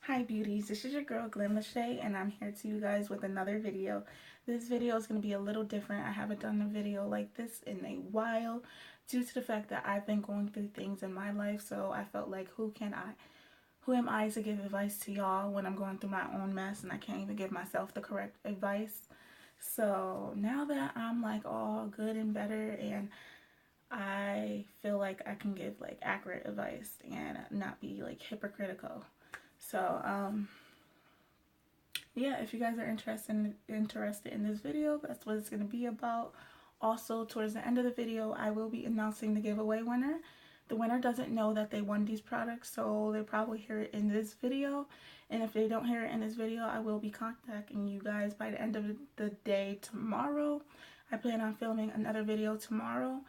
Hi beauties, this is your girl Glenn Lachey and I'm here to you guys with another video. This video is going to be a little different. I haven't done a video like this in a while due to the fact that I've been going through things in my life, so I felt like who am I to give advice to y'all when I'm going through my own mess and I can't even give myself the correct advice. So now that I'm like all good and better and I feel like I can give like accurate advice and not be like hypocritical. So yeah, if you guys are interested in this video, that's what it's going to be about. Also, towards the end of the video, I will be announcing the giveaway winner. The winner doesn't know that they won these products, so they probably hear it in this video. And if they don't hear it in this video, I will be contacting you guys by the end of the day tomorrow. I plan on filming another video tomorrow.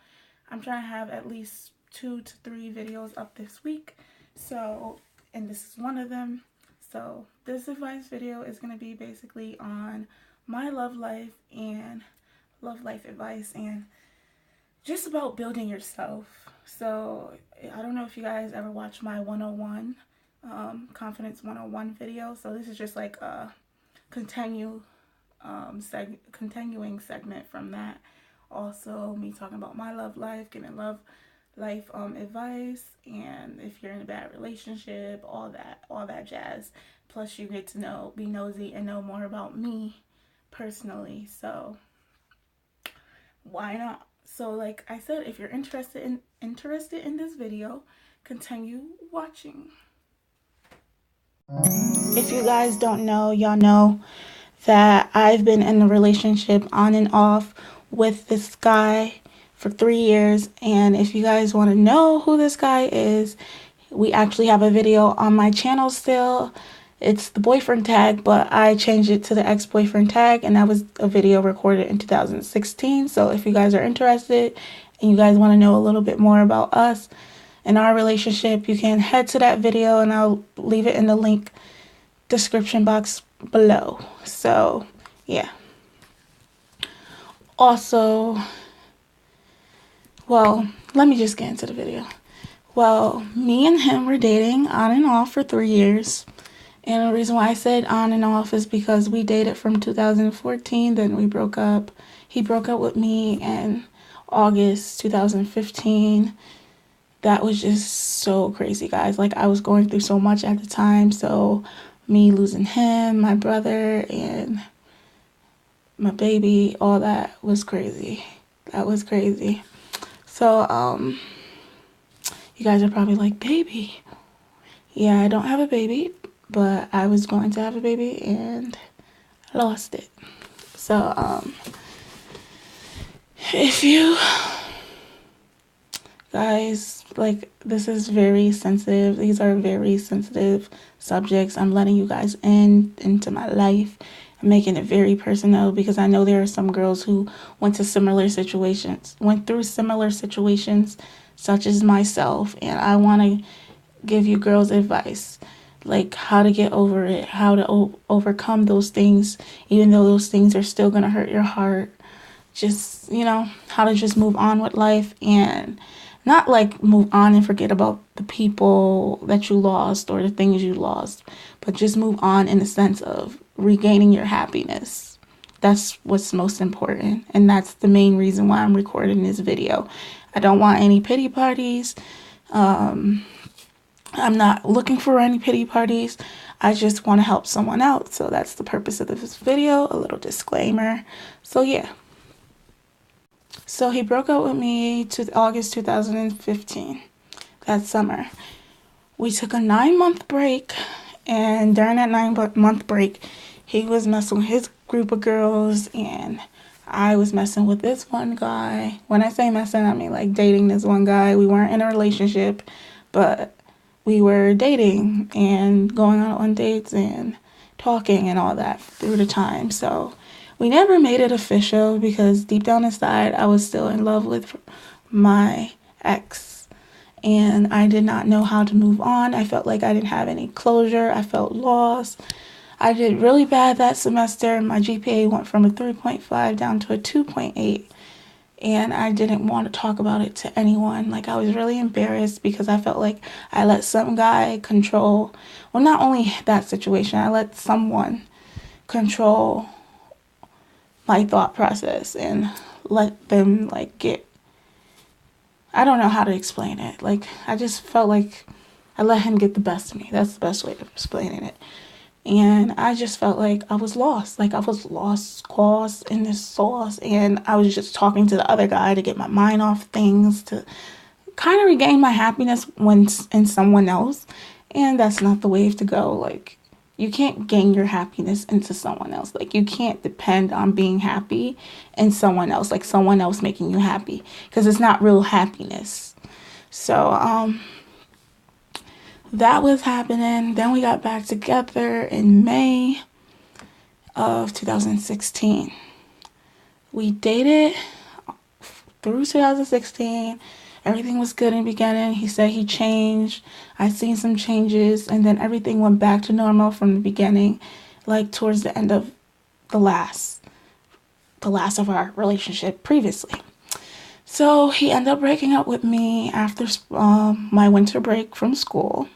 I'm trying to have at least 2 to 3 videos up this week. So, and this is one of them. So this advice video is going to be basically on my love life advice and just about building yourself. So I don't know if you guys ever watched my 101 confidence 101 video. So this is just like a continuing segment from that. Also me talking about my love life, giving love life advice, and if you're in a bad relationship, all that jazz. Plus you get to be nosy and know more about me personally. So why not? So like I said, if you're interested in this video, continue watching. If you guys don't know, y'all know that I've been in a relationship on and off with this guy for 3 years, and if you guys want to know who this guy is, we actually have a video on my channel still. It's the boyfriend tag, but I changed it to the ex-boyfriend tag, and that was a video recorded in 2016. So if you guys are interested and you guys want to know a little bit more about us and our relationship, you can head to that video and I'll leave it in the link description box below. So yeah. Also, well, let me just get into the video. Well, me and him were dating on and off for 3 years. And the reason why I said on and off is because we dated from 2014, then we broke up. He broke up with me in August 2015. That was just so crazy, guys. Like, I was going through so much at the time. So me losing him, my brother, and my baby, all that was crazy. That was crazy. So, you guys are probably like, baby. Yeah, I don't have a baby, but I was going to have a baby and I lost it. So, if you guys, like, this is very sensitive. These are very sensitive subjects. I'm letting you guys into my life. I'm making it very personal because I know there are some girls who went through similar situations such as myself, and I want to give you girls advice, like how to get over it, how to overcome those things, even though those things are still going to hurt your heart. Just, how to just move on with life and not like move on and forget about the people that you lost or the things you lost, but just move on in the sense of regaining your happiness. That's what's most important, and that's the main reason why I'm recording this video. I don't want any pity parties. I'm not looking for any pity parties. I just want to help someone out. So that's the purpose of this video, a little disclaimer. So yeah. So he broke up with me to August 2015, that summer. We took a 9-month break, and during that 9-month break, he was messing with his group of girls, and I was messing with this one guy. When I say messing, I mean like dating this one guy. We weren't in a relationship, but we were dating and going on dates and talking and all that through the time. So we never made it official because deep down inside, I was still in love with my ex. And I did not know how to move on. I felt like I didn't have any closure. I felt lost. I did really bad that semester. My GPA went from a 3.5 down to a 2.8. and I didn't want to talk about it to anyone. Like, I was really embarrassed because I felt like I let some guy control, well, not only that situation, I let someone control my thought process and let them, like, get, I don't know how to explain it. Like, I just felt like I let him get the best of me. That's the best way of explaining it. And I just felt like I was lost. Like, I was lost in this sauce. And I was just talking to the other guy to get my mind off things, to kind of regain my happiness when in someone else. And that's not the way to go. Like, you can't gain your happiness into someone else. Like, you can't depend on being happy in someone else, like someone else making you happy, because it's not real happiness. So, that was happening. Then we got back together in May of 2016. We dated through 2016. Everything was good in the beginning. He said he changed. I seen some changes, and then everything went back to normal from the beginning, like towards the end of the last of our relationship previously. So he ended up breaking up with me after my winter break from school.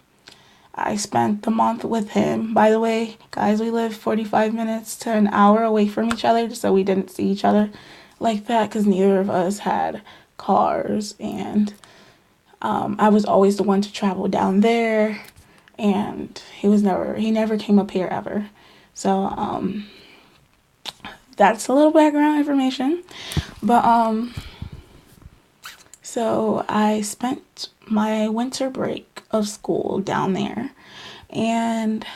I spent the month with him. By the way, guys, we live 45 minutes to an hour away from each other, so we didn't see each other like that because neither of us had cars. And I was always the one to travel down there, and he never came up here ever. So that's a little background information. But so I spent my winter break of school down there, and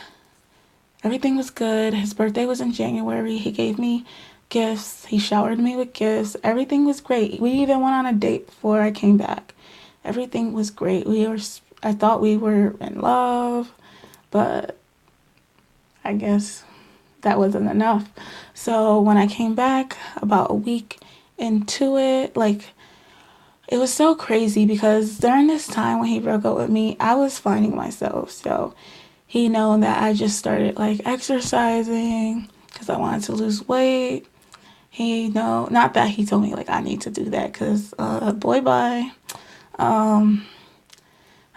everything was good. His birthday was in January. He gave me gifts. He showered me with gifts. Everything was great. We even went on a date before I came back. Everything was great. I thought we were in love, but I guess that wasn't enough. So when I came back about a week into it, like, it was so crazy because during this time when he broke up with me, I was finding myself. So he knew that I just started like exercising because I wanted to lose weight. He know, not that he told me like I need to do that because boy bye.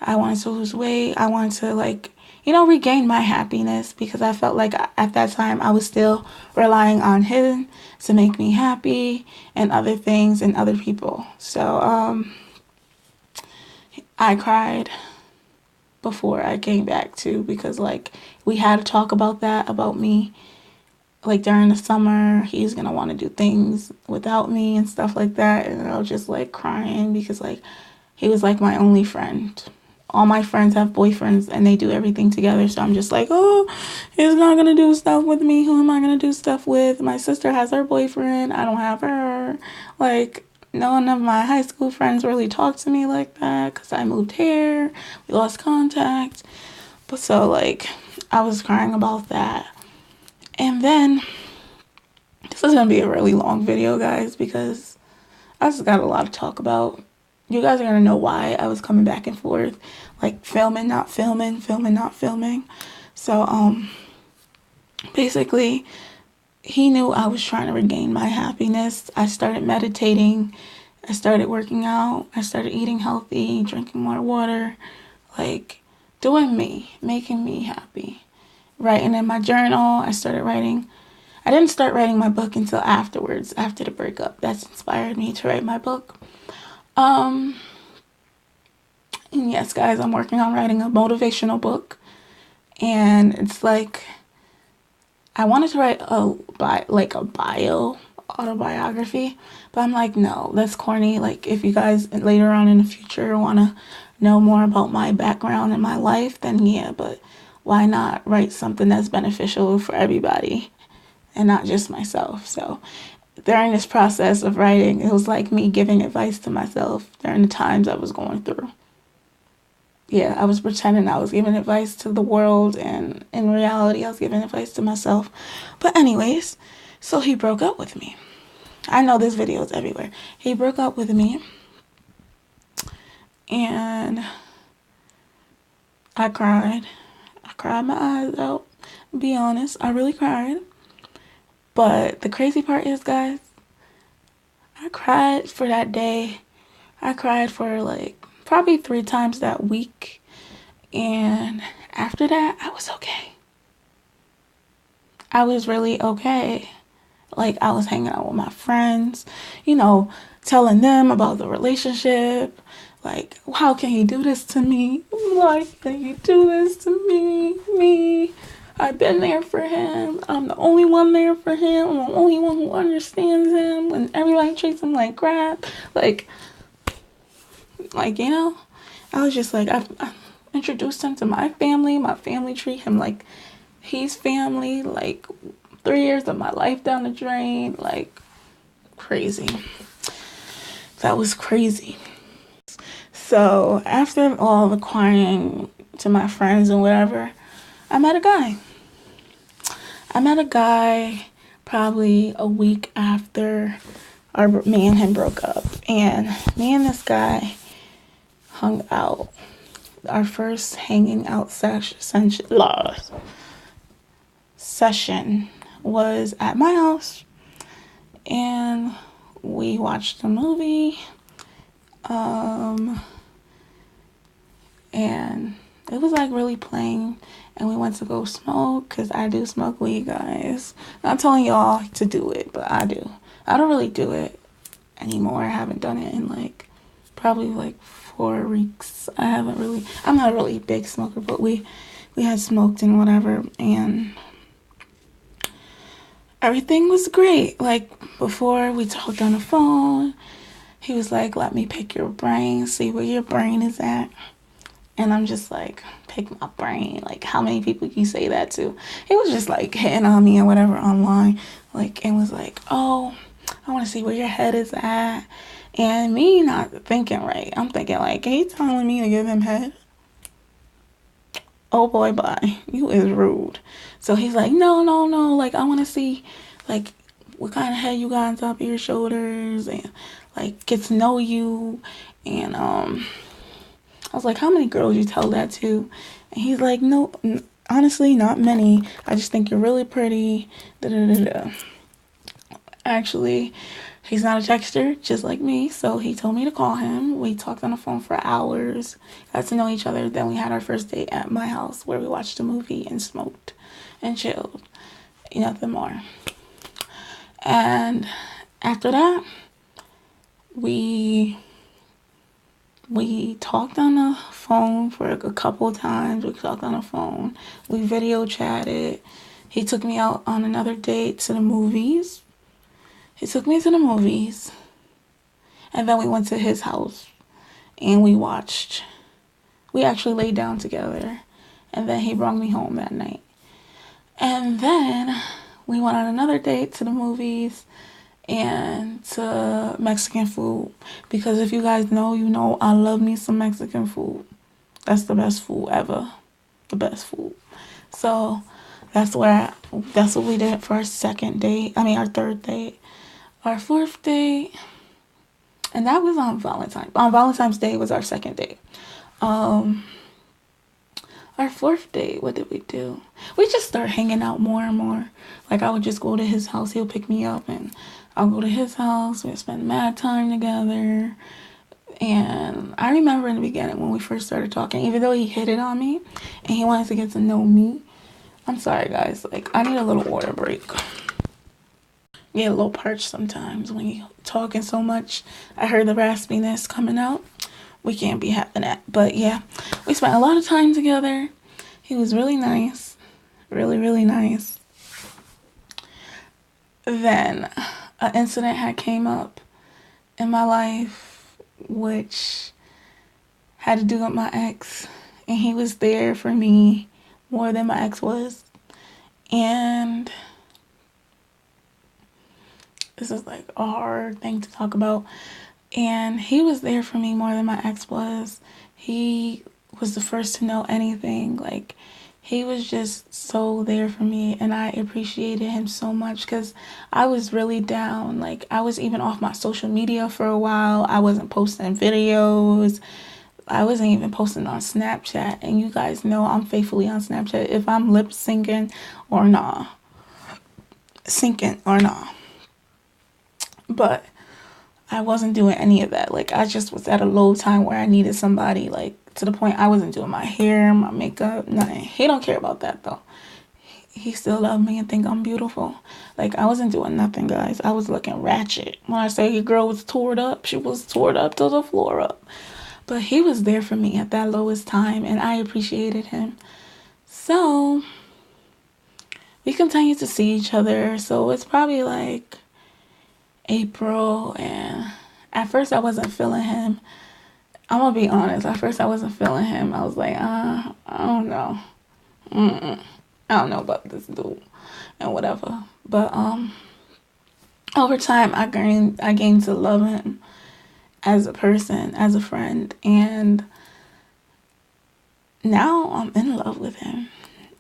I wanted to lose weight. I wanted to, like, regain my happiness because I felt like at that time I was still relying on him to make me happy and other things and other people. So I cried before I came back too because, like, we had to talk about that, about me. Like, during the summer, he's gonna want to do things without me and stuff like that. And I was just like crying because, like, he was like my only friend. All my friends have boyfriends and they do everything together. So I'm just like, oh, he's not going to do stuff with me. Who am I going to do stuff with? My sister has her boyfriend. I don't have her. Like, none of my high school friends really talk to me like that because I moved here. We lost contact. But so, like, I was crying about that. And then, this is going to be a really long video, guys, because I just got a lot to talk about. You guys are going to know why I was coming back and forth, like filming, not filming, filming, not filming. So, basically, he knew I was trying to regain my happiness. I started meditating. I started working out. I started eating healthy, drinking more water, like doing me, making me happy. Writing in my journal. I started writing. I didn't start writing my book until afterwards, after the breakup. That's inspired me to write my book. And yes, guys, I'm working on writing a motivational book. And it's like, I wanted to write a bio autobiography, but I'm like, no, that's corny. Like, if you guys later on in the future want to know more about my background and my life, then yeah, but why not write something that's beneficial for everybody and not just myself? So during this process of writing, it was like me giving advice to myself during the times I was going through. Yeah, I was pretending I was giving advice to the world, and in reality, I was giving advice to myself. But anyways, so he broke up with me. I know this video is everywhere. He broke up with me, and I cried. I cried my eyes out. Be honest, I really cried. But the crazy part is, guys, I cried for that day. I cried for like probably 3 times that week. And after that, I was okay. I was really okay. Like, I was hanging out with my friends, you know, telling them about the relationship. Like, how can he do this to me? Why can he do this to me? Me. I've been there for him. I'm the only one there for him. I'm the only one who understands him when everybody treats him like crap. You know, I was just like, I introduced him to my family. My family treat him like he's family. Like, 3 years of my life down the drain. Like, crazy. That was crazy. So after all the crying to my friends and whatever, I met a guy. I met a guy probably a week after me and him broke up. And me and this guy hung out. Our first hanging out session was at my house. And we watched a movie. And it was like really plain. And we went to go smoke because I do smoke weed, guys. Not telling y'all to do it, but I do. I don't really do it anymore. I haven't done it in like probably like 4 weeks. I'm not a really big smoker, but we had smoked and whatever, and everything was great. Like, before we talked on the phone, he was like, let me pick your brain, see where your brain is at. And I'm just like, pick my brain. Like, how many people can you say that to? He was just like hitting on me and whatever online. Like, and was like, oh, I want to see where your head is at. And me not thinking right. I'm thinking like, he telling me to give him head? Oh boy, bye. You is rude. So he's like, no. Like, I want to see, like, what kind of head you got on top of your shoulders, and like get to know you. And I was like, how many girls you tell that to? And he's like, no, honestly, not many. I just think you're really pretty. Actually, he's not a texter, just like me. So he told me to call him. We talked on the phone for hours, got to know each other. Then we had our first date at my house where we watched a movie and smoked and chilled. Nothing more. And after that, we talked on the phone for a couple times. We talked on the phone. We video chatted. He took me out on another date to the movies. And then we went to his house and we watched. We actually laid down together. And then he brought me home that night. And then we went on another date to the movies and to Mexican food. Because if you guys know, you know I love me some Mexican food. That's the best food ever. The best food. So that's what we did for our our third date. Our fourth date, and that was on Valentine's. On Valentine's Day was our second date. Our fourth date, what did we do? We just started hanging out more and more. Like, I would just go to his house. He'll pick me up, and I'll go to his house. We'd spend mad time together. And I remember in the beginning when we first started talking, even though he hit it on me and he wanted to get to know me. I'm sorry, guys. Like, I need a little water break. Get a little parched sometimes when you talking so much. I heard the raspiness coming out. We can't be having that. But yeah, we spent a lot of time together. He was really nice. Really, really nice. Then an incident had came up in my life which had to do with my ex. And he was there for me more than my ex was. And this is like a hard thing to talk about. And he was there for me more than my ex was. He was the first to know anything. Like, he was just so there for me, and I appreciated him so much because I was really down. Like, I was even off my social media for a while. I wasn't posting videos. I wasn't even posting on Snapchat. And you guys know I'm faithfully on Snapchat if I'm lip syncing or nah. But I wasn't doing any of that. Like, I just was at a low time where I needed somebody, like, to the point I wasn't doing my hair, my makeup, nothing. He don't care about that, though. He still loved me and think I'm beautiful. Like, I wasn't doing nothing, guys. I was looking ratchet. When I say your girl was tore up, she was tore up to the floor up. But he was there for me at that lowest time, and I appreciated him. So, we continued to see each other. So, it's probably like April, and at first I wasn't feeling him. I'm gonna be honest. At first I wasn't feeling him. I was like, I don't know. I don't know about this dude and whatever. But over time I gained to love him as a person, as a friend, and now I'm in love with him.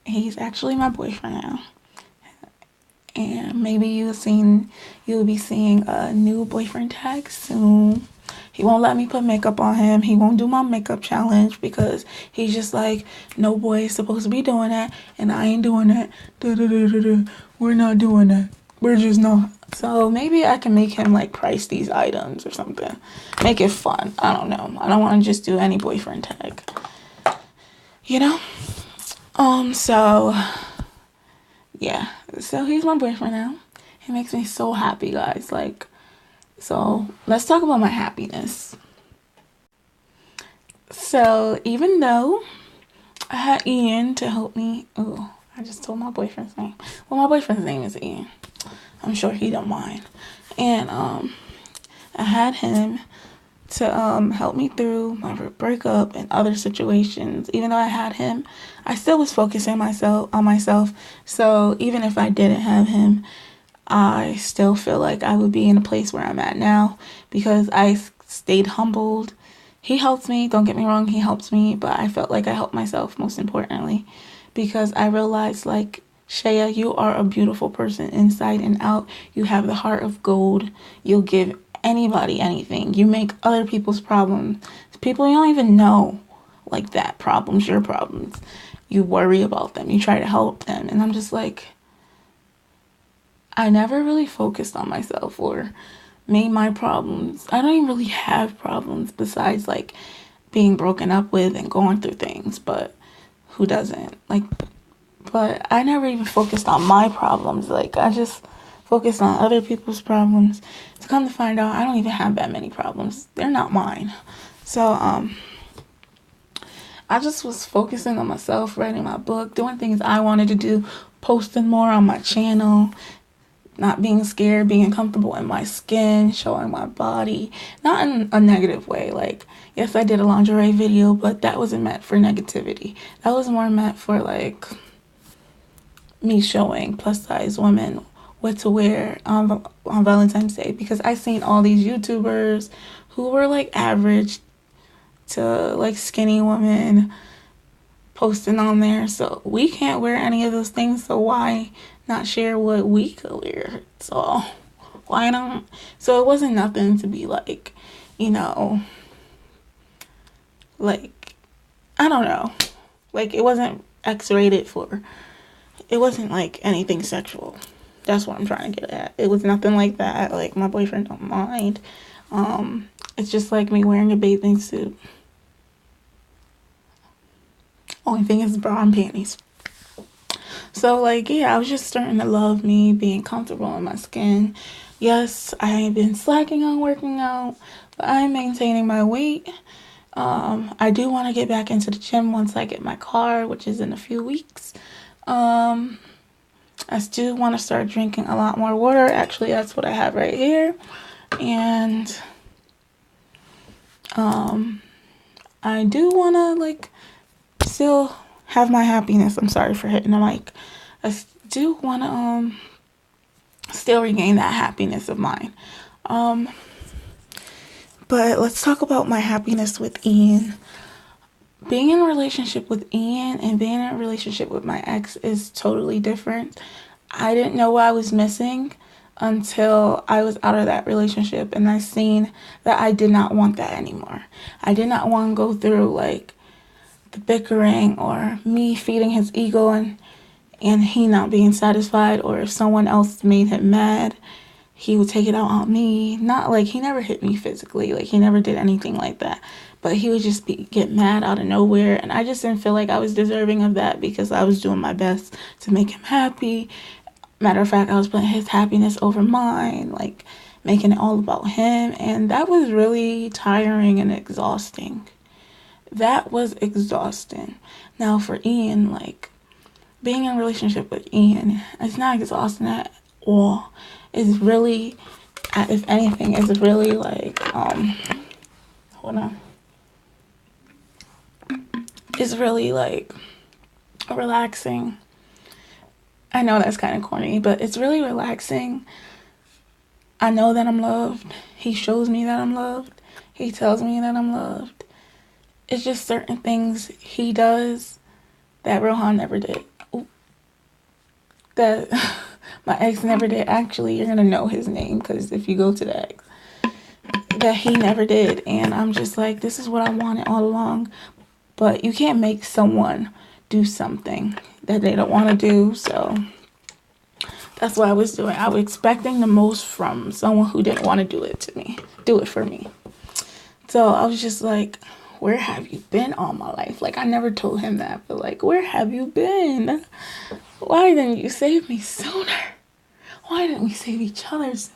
He's actually my boyfriend now. And maybe you'll be seeing a new boyfriend tag soon. He won't let me put makeup on him. He won't do my makeup challenge because he's just like, no boy is supposed to be doing that, and I ain't doing that. We're not doing that. We're just not. So maybe I can make him like price these items or something. Make it fun. I don't know. I don't want to just do any boyfriend tag. You know? So yeah. So he's my boyfriend now. He makes me so happy, guys. Like, so let's talk about my happiness. So even though I had Ian to help me, oh, I just told my boyfriend's name. Well, my boyfriend's name is Ian. I'm sure he don't mind. And I had him to help me through my breakup and other situations. Even though I had him, I still was focusing on myself. So even if I didn't have him, I still feel like I would be in a place where I'm at now because I stayed humbled. He helped me, don't get me wrong, he helped me, but I felt like I helped myself most importantly because I realized, like, Shaya, you are a beautiful person inside and out. You have the heart of gold. You'll give anybody anything. You make other people's problems, people you don't even know, like that, problems, your problems. You worry about them. You try to help them. And I'm just like, I never really focused on myself or made my problems. I don't even really have problems besides like being broken up with and going through things, but who doesn't? Like, but I never even focused on my problems. Like, I just focused on other people's problems. To come to find out, I don't even have that many problems. They're not mine. So, I just was focusing on myself, writing my book, doing things I wanted to do, posting more on my channel, not being scared, being comfortable in my skin, showing my body, not in a negative way. Like, yes, I did a lingerie video, but that wasn't meant for negativity. That was more meant for like me showing plus size women what to wear on Valentine's Day, because I seen all these YouTubers who were like average to like skinny women posting on there. So we can't wear any of those things, so why not share what we could wear? So why not? So it wasn't nothing to be like, like, I don't know, like, it wasn't X-rated for, it wasn't like anything sexual. That's what I'm trying to get at. It was nothing like that. Like, my boyfriend don't mind. It's just like me wearing a bathing suit. Only thing is bra and panties. So, like, yeah, I was just starting to love me, being comfortable in my skin. Yes, I ain't been slacking on working out, but I'm maintaining my weight. I do want to get back into the gym once I get my car, which is in a few weeks. I still want to start drinking a lot more water. Actually, that's what I have right here. And I do want to, like, still have my happiness. I'm sorry for hitting the mic. I do want to still regain that happiness of mine. But let's talk about my happiness with Ian. Being in a relationship with Ian and being in a relationship with my ex is totally different. I didn't know what I was missing until I was out of that relationship and I seen that I did not want that anymore. I did not want to go through like the bickering or me feeding his ego and he not being satisfied, or if someone else made him mad, he would take it out on me. Not like he never hit me physically, like he never did anything like that, but he would just get mad out of nowhere, and I just didn't feel like I was deserving of that because I was doing my best to make him happy. Matter of fact, I was putting his happiness over mine, like making it all about him, and that was really tiring and exhausting. That was exhausting. Now for Ian, like being in a relationship with Ian, it's not exhausting at all. It's really, if anything, it's really like, hold on. It's really like relaxing. I know that's kind of corny, but it's really relaxing. I know that I'm loved. He shows me that I'm loved. He tells me that I'm loved. It's just certain things he does that Rohan never did. That my ex never did. Actually, you're gonna know his name because if you go to the ex, that he never did. And I'm just like, this is what I wanted all along. But you can't make someone do something that they don't want to do. So that's what I was doing. I was expecting the most from someone who didn't want to do it for me. So I was just like, where have you been all my life? Like, I never told him that, but like, where have you been? Why didn't you save me sooner? Why didn't we save each other sooner?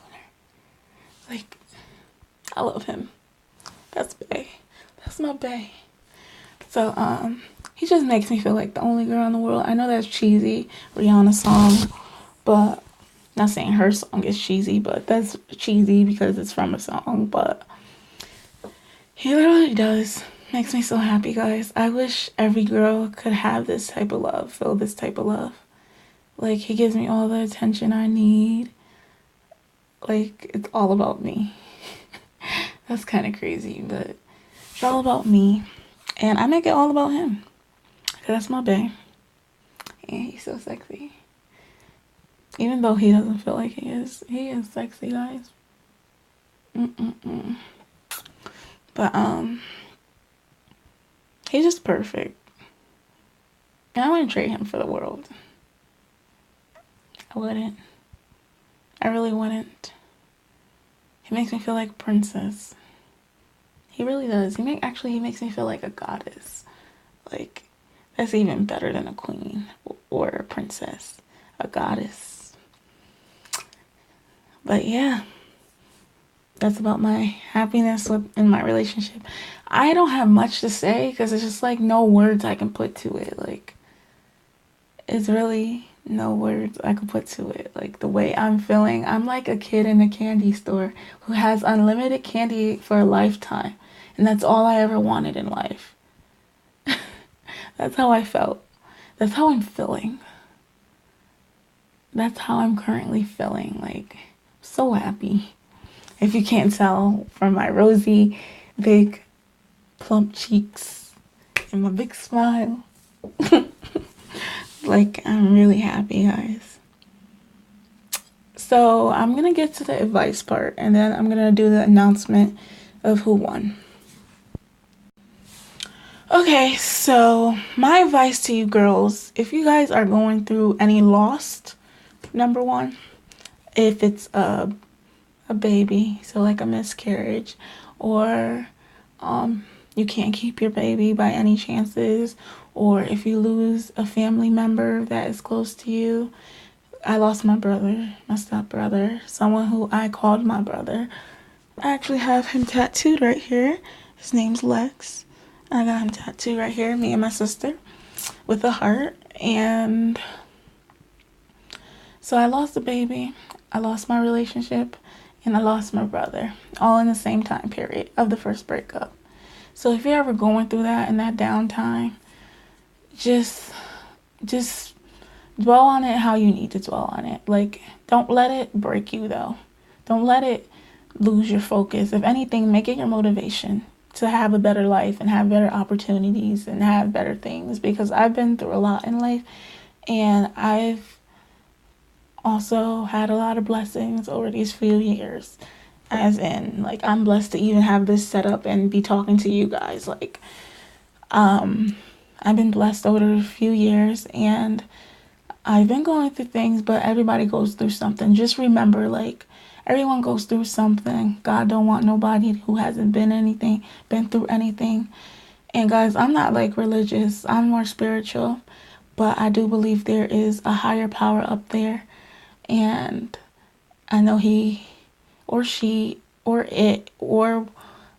Like, I love him. That's bae. That's my bae. So, he just makes me feel like the only girl in the world. I know that's cheesy, Rihanna's song, but not saying her song is cheesy, but that's cheesy because it's from a song, but he literally does. Makes me so happy, guys. I wish every girl could have this type of love, feel this type of love. Like, he gives me all the attention I need. Like, it's all about me. That's kind of crazy, but it's all about me. And I make it all about him. That's my bae. And he's so sexy. Even though he doesn't feel like he is sexy, guys. But, he's just perfect. And I wouldn't trade him for the world. I wouldn't. I really wouldn't. He makes me feel like a princess. He really does. He makes me feel like a goddess. Like, that's even better than a queen or a princess. A goddess. But yeah. That's about my happiness in my relationship. I don't have much to say because it's just like no words I can put to it. Like, it's really no words I can put to it. Like, the way I'm feeling, I'm like a kid in a candy store who has unlimited candy for a lifetime. And that's all I ever wanted in life. That's how I felt. That's how I'm feeling. That's how I'm currently feeling. Like, so happy. If you can't tell from my rosy, big, plump cheeks and my big smile. Like, I'm really happy, guys. So, I'm going to get to the advice part, and then I'm going to do the announcement of who won. Okay, so my advice to you girls, if you guys are going through any loss, number one, if it's a baby, so like a miscarriage, or you can't keep your baby by any chances, or if you lose a family member that is close to you. I lost my brother, my stepbrother, someone who I called my brother. I actually have him tattooed right here. His name's Lex. I got him tattooed right here, me and my sister, with a heart. And so I lost a baby, I lost my relationship, and I lost my brother, all in the same time period of the first breakup. So if you're ever going through that in that downtime, just dwell on it how you need to dwell on it. Like, don't let it break you, though. Don't let it lose your focus. If anything, make it your motivation to have a better life and have better opportunities and have better things, because I've been through a lot in life, and I've also had a lot of blessings over these few years, as in, like, I'm blessed to even have this set up and be talking to you guys. Like, I've been blessed over a few years, and I've been going through things, but everybody goes through something. Just remember, like, everyone goes through something. God don't want nobody who hasn't been through anything. And guys, I'm not like religious. I'm more spiritual, but I do believe there is a higher power up there, and I know he or she or it, or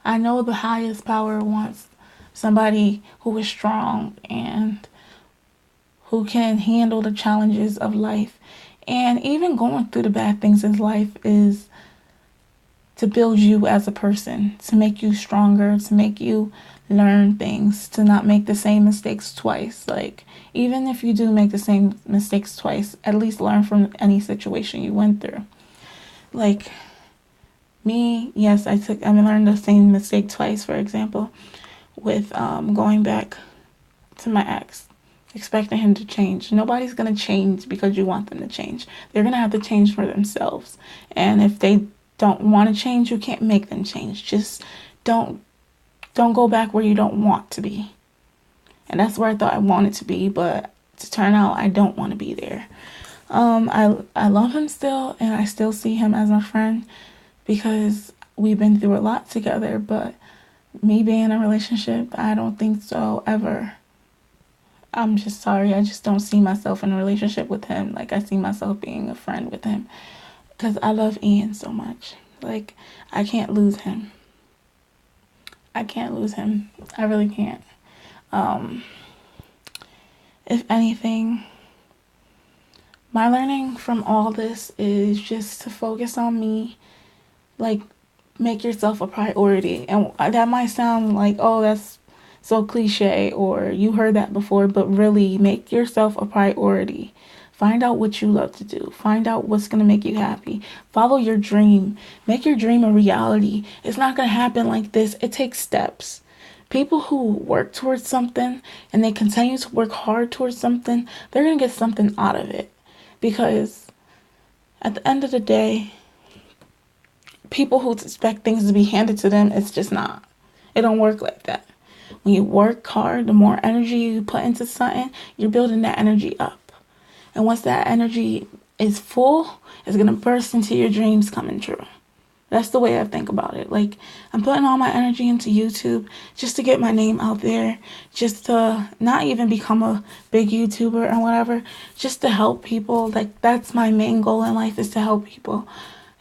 I know the highest power wants somebody who is strong and who can handle the challenges of life. And even going through the bad things in life is to build you as a person, to make you stronger, to make you learn things, to not make the same mistakes twice. Like, even if you do make the same mistakes twice, at least learn from any situation you went through. Like me, yes, I learned the same mistake twice, for example, with going back to my ex, expecting him to change. Nobody's going to change because you want them to change. They're going to have to change for themselves. And if they don't want to change, you can't make them change. Just don't go back where you don't want to be. And that's where I thought I wanted to be, but to turn out I don't want to be there. I love him still, and I still see him as my friend because we've been through a lot together, but me being in a relationship, I don't think so ever. I'm just sorry. I just don't see myself in a relationship with him. Like, I see myself being a friend with him because I love Ian so much. Like, I can't lose him. I can't lose him. I really can't. If anything, my learning from all this is just to focus on me. Like, make yourself a priority. And that might sound like, oh, that's so cliche, or you heard that before, but really make yourself a priority. Find out what you love to do. Find out what's going to make you happy. Follow your dream. Make your dream a reality. It's not going to happen like this. It takes steps. People who work towards something and they continue to work hard towards something, they're going to get something out of it. Because at the end of the day, people who expect things to be handed to them, it's just not. It don't work like that. When you work hard, the more energy you put into something, you're building that energy up. And once that energy is full, it's going to burst into your dreams coming true. That's the way I think about it. Like, I'm putting all my energy into YouTube just to get my name out there, just to not even become a big YouTuber or whatever, just to help people. Like, that's my main goal in life, is to help people.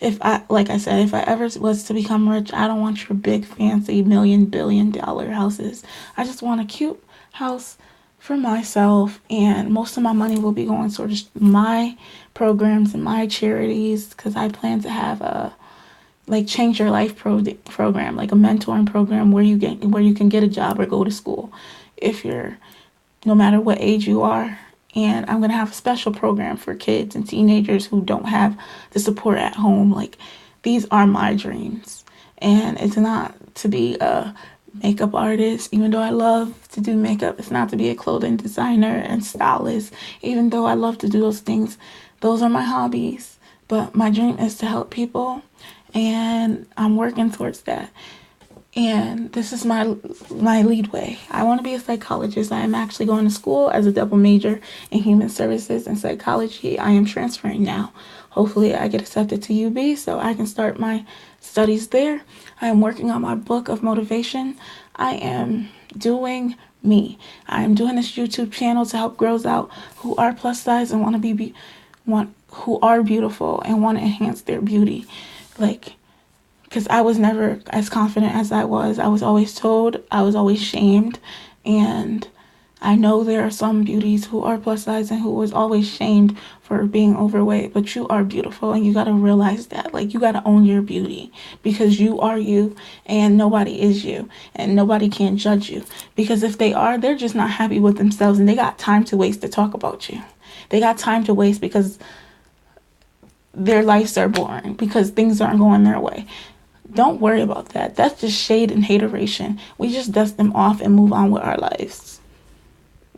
Like I said, if I ever was to become rich, I don't want your big fancy $1 billion houses. I just want a cute house for myself, and most of my money will be going towards my programs and my charities, because I plan to have a change your life program, like a mentoring program where you can get a job or go to school if you're, no matter what age you are. And I'm going to have a special program for kids and teenagers who don't have the support at home. Like, these are my dreams. And it's not to be a makeup artist, even though I love to do makeup. It's not to be a clothing designer and stylist, even though I love to do those things. Those are my hobbies. But my dream is to help people, and I'm working towards that. And this is my lead way. I want to be a psychologist. I am actually going to school as a double major in human services and psychology. I am transferring now. Hopefully I get accepted to UB so I can start my studies there. I am working on my book of motivation. I am doing me. I am doing this YouTube channel to help girls out who are plus size and who are beautiful and want to enhance their beauty. Like, because I was never as confident as I was. I was always told, I was always shamed. And I know there are some beauties who are plus size and who was always shamed for being overweight. But you are beautiful, and you got to realize that. Like, you got to own your beauty, because you are you and nobody is you. And nobody can judge you. Because if they are, they're just not happy with themselves, and they got time to waste to talk about you. They got time to waste because their lives are boring, because things aren't going their way. Don't worry about that. That's just shade and hateration. We just dust them off and move on with our lives.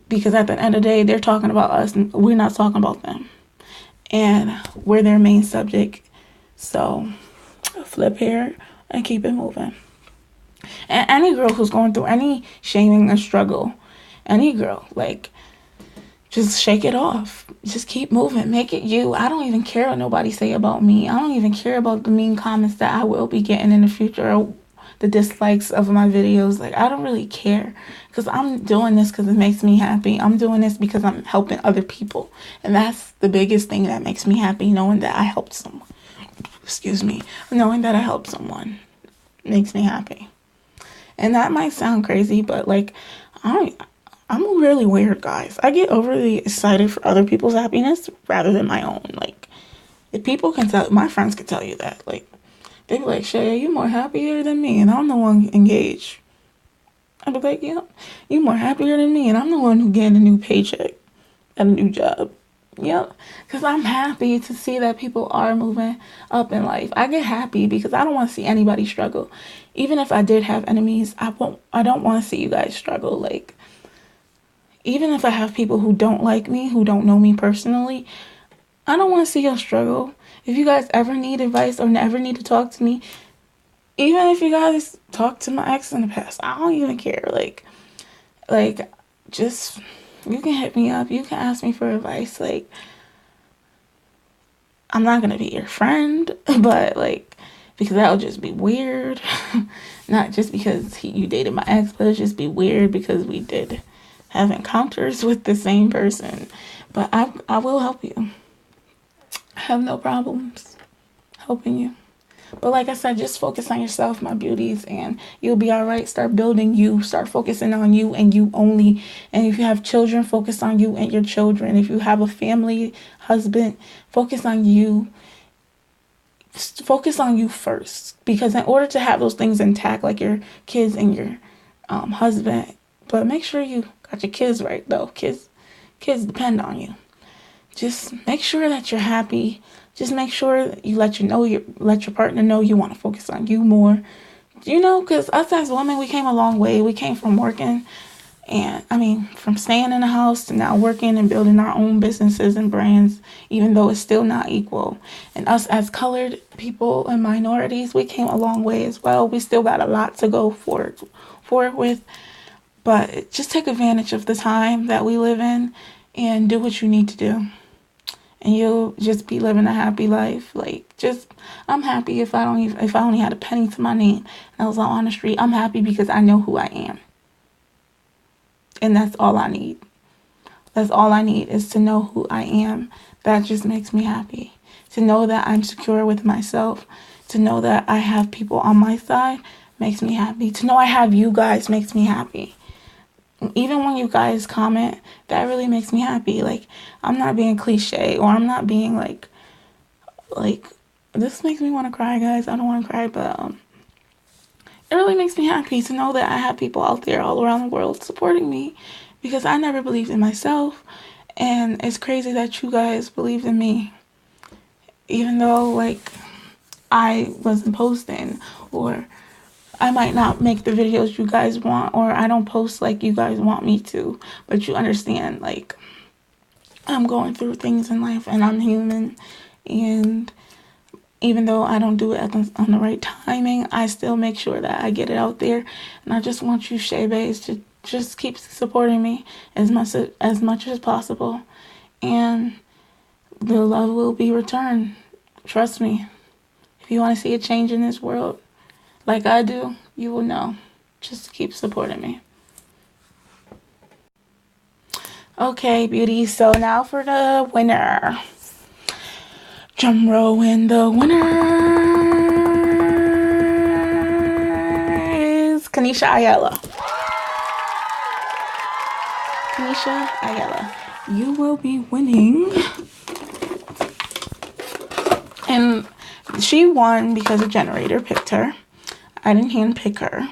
Because at the end of the day, they're talking about us and we're not talking about them. And we're their main subject. So flip here and keep it moving. And any girl who's going through any shaming or struggle, any girl, like, just shake it off. Just keep moving. Make it you. I don't even care what nobody say about me. I don't even care about the mean comments that I will be getting in the future, or the dislikes of my videos. Like, I don't really care, because I'm doing this because it makes me happy. I'm doing this because I'm helping other people. And that's the biggest thing that makes me happy, knowing that I helped someone. Excuse me. Knowing that I helped someone makes me happy. And that might sound crazy, but like, I'm really weird, guys. I get overly excited for other people's happiness rather than my own. Like, if people can tell, my friends can tell you that. Like, they be like, Shay, you more happier than me, and I'm the one engaged. I be like, yeah, you more happier than me, and I'm the one who getting a new paycheck and a new job. Yep, because I'm happy to see that people are moving up in life. I get happy because I don't want to see anybody struggle. Even if I did have enemies, I don't want to see you guys struggle. Like, even if I have people who don't like me, who don't know me personally, I don't want to see y'all struggle. If you guys ever need advice or ever need to talk to me, even if you guys talked to my ex in the past, I don't even care. Like, just, you can hit me up. You can ask me for advice. Like, I'm not going to be your friend, but like, because that would just be weird. Not just because you dated my ex, but it'd just be weird because we did have encounters with the same person. But I will help you. I have no problems helping you. But like I said, just focus on yourself, my beauties, and you'll be all right. Start building you. Start focusing on you and you only. And if you have children, focus on you and your children. If you have a family, husband, focus on you. Focus on you first. Because in order to have those things intact, like your kids and your husband, but make sure you got your kids right, though. Kids depend on you. Just make sure that you're happy. Just make sure you let your partner know you want to focus on you more. You know, because us as women, we came a long way. We came from working, from staying in the house to now working and building our own businesses and brands, even though it's still not equal. And us as colored people and minorities, we came a long way as well. We still got a lot to go forward with. But just take advantage of the time that we live in and do what you need to do. And you'll just be living a happy life. Like, I'm happy if I only had a penny to my name and I was out on the street. I'm happy because I know who I am. And that's all I need. That's all I need, is to know who I am. That just makes me happy. To know that I'm secure with myself. To know that I have people on my side makes me happy. To know I have you guys makes me happy. Even when you guys comment, that really makes me happy. Like, I'm not being cliche, or I'm not being like, this makes me want to cry, guys. I don't want to cry, but it really makes me happy to know that I have people out there all around the world supporting me, because I never believed in myself, and it's crazy that you guys believed in me, even though, like, I wasn't posting, or I might not make the videos you guys want, or I don't post like you guys want me to, but you understand, like, I'm going through things in life and I'm human, and even though I don't do it on the right timing, I still make sure that I get it out there. And I just want you, Shay Bays, to just keep supporting me as much as possible, and the love will be returned. Trust me. If you want to see a change in this world, like I do, you will know. Just keep supporting me. Okay, beauty. So now for the winner. Drum roll, and the winner is Kanisha Ayala. Kanisha Ayala, you will be winning. And she won because a generator picked her. I didn't handpick her.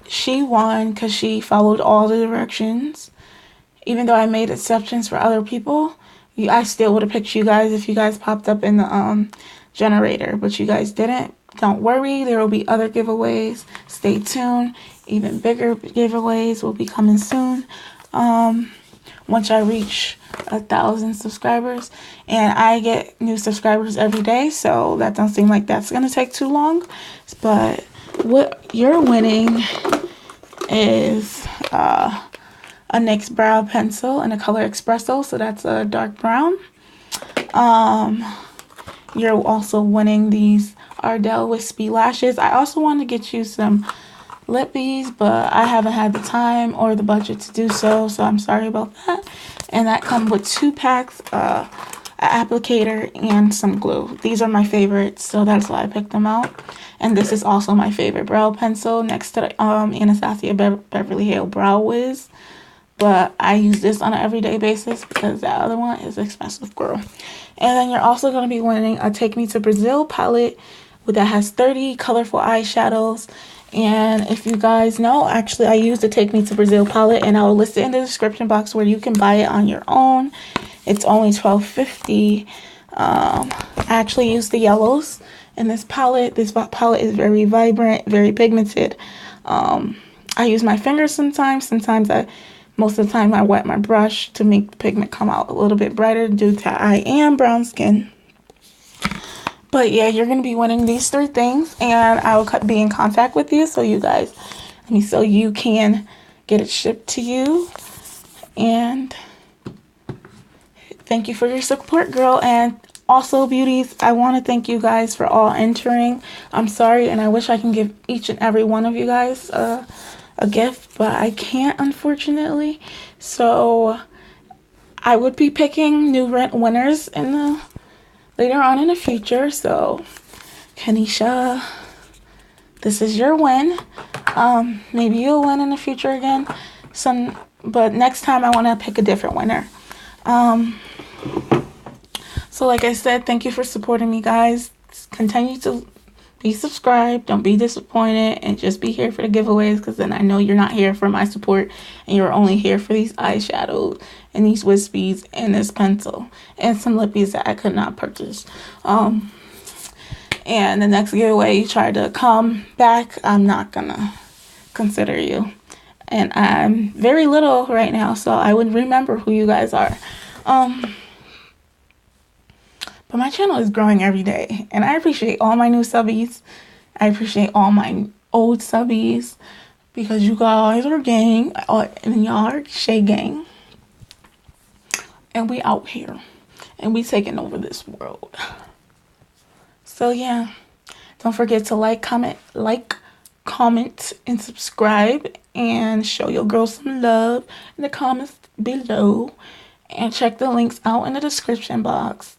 She won because she followed all the directions. Even though I made exceptions for other people, I still would have picked you guys if you guys popped up in the generator. But you guys didn't. Don't worry. There will be other giveaways. Stay tuned. Even bigger giveaways will be coming soon. Once I reach 1,000 subscribers. And I get new subscribers every day, so that don't seem like that's going to take too long. But what you're winning is a a NYX brow pencil in the color Espresso, so that's a dark brown. Um, you're also winning these Ardell Wispy lashes. I also want to get you some lippies, but I haven't had the time or the budget to do so, so I'm sorry about that. And that comes with 2 packs, an applicator and some glue. These are my favorites, so that's why I picked them out. And this is also my favorite brow pencil next to the Anastasia Beverly Hills Brow Wiz. But I use this on an everyday basis because that other one is expensive, girl. And then you're also going to be winning a Take Me to Brazil palette that has 30 colorful eyeshadows. And if you guys know, actually I use the Take Me to Brazil palette, and I'll list it in the description box where you can buy it on your own. It's only $12.50. I actually use the yellows in this palette. This palette is very vibrant, very pigmented. I use my fingers sometimes. Most of the time I wet my brush to make the pigment come out a little bit brighter due to I am brown skin. But yeah, you're going to be winning these 3 things, and I will be in contact with you so you can get it shipped to you. And thank you for your support, girl. And also, beauties, I want to thank you guys for all entering. I'm sorry, and I wish I can give each and every one of you guys a gift, but I can't, unfortunately. So I would be picking new winners later on in the future. So Kanisha, this is your win. Maybe you'll win in the future again. But next time I want to pick a different winner. So like I said, thank you for supporting me, guys. Continue to be subscribed. Don't be disappointed, and just be here for the giveaways, because then I know you're not here for my support and you're only here for these eyeshadows and these wispies and this pencil and some lippies that I could not purchase. And the next giveaway you try to come back, I'm not gonna consider you. And I'm very little right now, so I wouldn't remember who you guys are. But my channel is growing every day, and I appreciate all my new subbies. I appreciate all my old subbies, because you guys are gang, and y'all are Shay gang. And we out here, and we taking over this world. So yeah, don't forget to like, comment, and subscribe, and show your girl some love in the comments below, and check the links out in the description box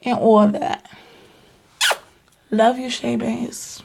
and all that. Love you, Shay Bays.